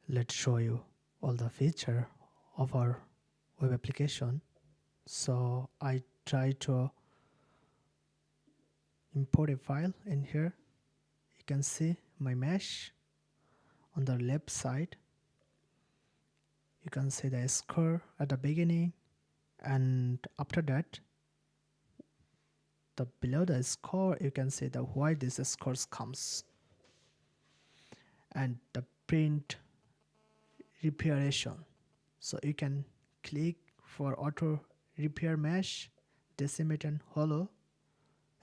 Let's show you all the feature of our web application. So I try to import a file in here. You can see my mesh on the left side. You can see the score at the beginning, and after that, the below the score you can see the why this scores comes, and the print repairation. So you can click for auto repair mesh, decimate and hollow,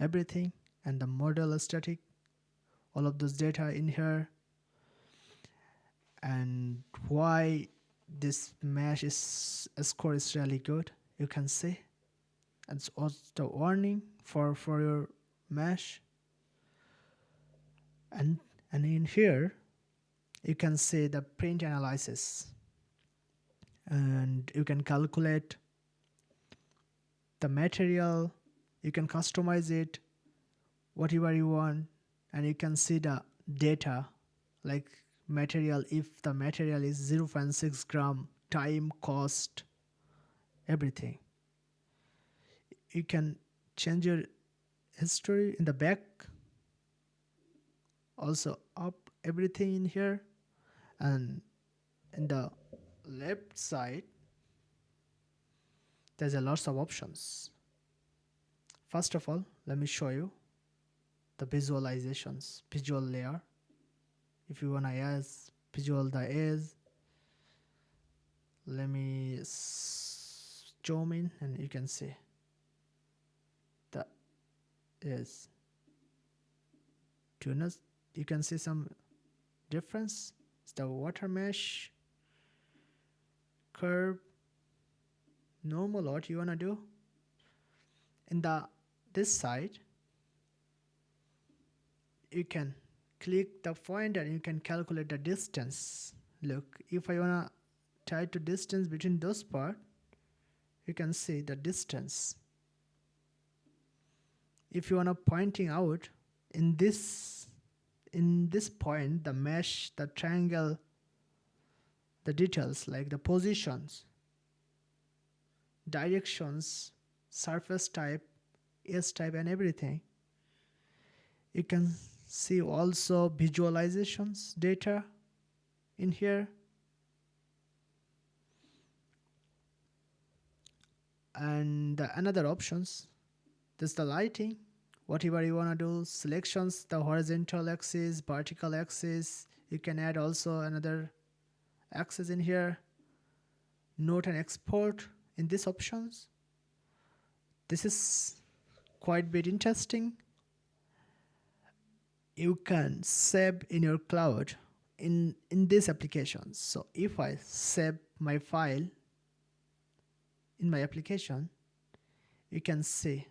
everything, and the model static, all of those data in here. And why this mesh is score is really good, you can see. And it's also the warning for your mesh. And in here you can see the print analysis, and you can calculate the material, you can customize it whatever you want, and you can see the data like material, if the material is 0.6 gram, time, cost, everything. You can change your history in the back, also up everything in here. And in the left side there's a lots of options. First of all, let me show you the visualizations, visual layer. If you want to add visual the edge, let me zoom in and you can see the is tuners. You can see some difference. It's the water mesh, curve, normal, what you want to do. In this side you can click the point and you can calculate the distance. Look, if I want to try to distance between those parts, you can see the distance. If you want to pointing out in this point, the mesh, the triangle, the details like the positions, directions, surface type, edge type, and everything. You can see also visualizations data in here. And another options, there's the lighting, whatever you want to do, selections, the horizontal axis, vertical axis. You can add also another axis in here. Note and export in these options. This is quite bit interesting. You can save in your cloud in these applications. So if I save my file in my application, you can see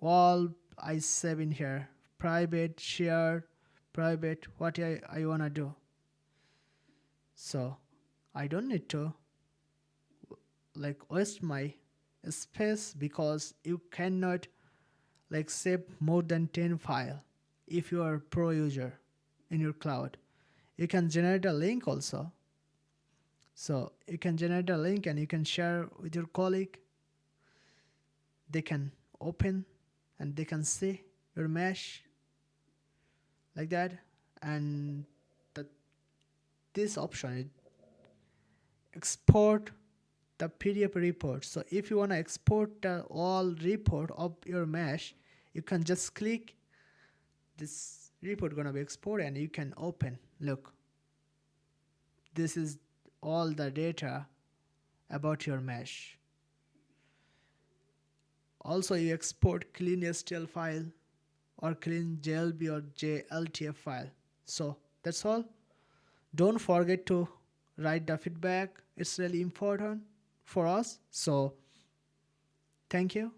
all I save in here, private, shared, private, what I want to do. So I don't need to like waste my space, because you cannot like save more than 10 file if you are a pro user in your cloud. You can generate a link also. So you can generate a link and you can share with your colleague. They can open and they can see your mesh like that. And this option, export the PDF report. So if you want to export the all report of your mesh, you can just click this report gonna be exported and you can open. Look, this is all the data about your mesh. Also you export clean STL file or clean JLB or JLTF file. So that's all. Don't forget to write the feedback. It's really important for us. So thank you.